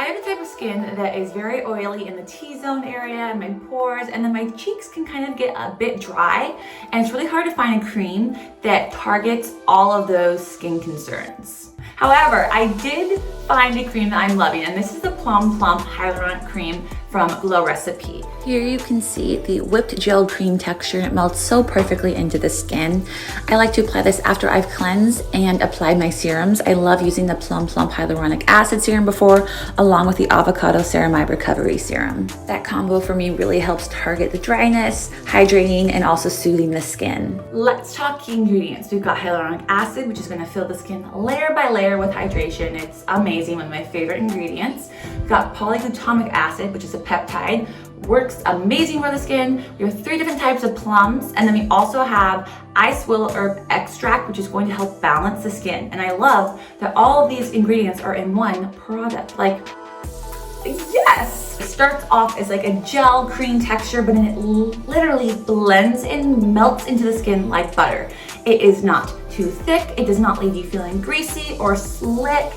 have the type of skin that is very oily in the T-zone area, my pores, and then my cheeks can kind of get a bit dry, and it's really hard to find a cream that targets all of those skin concerns. However, I did find a cream that I'm loving, and this is the Plum Plump Hyaluronic Cream from Glow Recipe. Here you can see the whipped gel cream texture. It melts so perfectly into the skin. I like to apply this after I've cleansed and applied my serums. I love using the Plum Plump Hyaluronic Acid Serum before, along with the Avocado Ceramide Recovery Serum. That combo for me really helps target the dryness, hydrating, and also soothing the skin. Let's talk key ingredients. We've got hyaluronic acid, which is going to fill the skin layer by layer with hydration. It's amazing, one of my favorite ingredients. We've got polyglutamic acid, which is a peptide, works amazing for the skin. We have 3 different types of plums, and then we also have ice willow herb extract, which is going to help balance the skin. And I love that all of these ingredients are in one product. Like, yes! It starts off as like a gel cream texture, but then it literally blends and melts into the skin like butter. It is not too thick. It does not leave you feeling greasy or slick.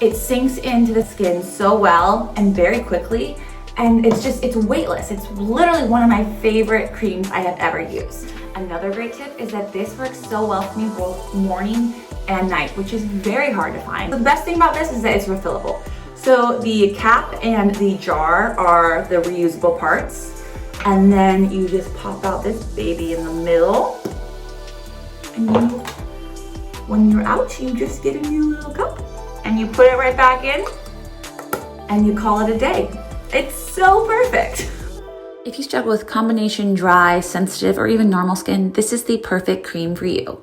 It sinks into the skin so well and very quickly. And it's weightless. It's literally one of my favorite creams I have ever used. Another great tip is that this works so well for me both morning and night, which is very hard to find. The best thing about this is that it's refillable. So the cap and the jar are the reusable parts. And then you just pop out this baby in the middle. And when you're out, you just get a new little cup and you put it right back in and you call it a day. It's so perfect. If you struggle with combination dry, sensitive, or even normal skin, this is the perfect cream for you.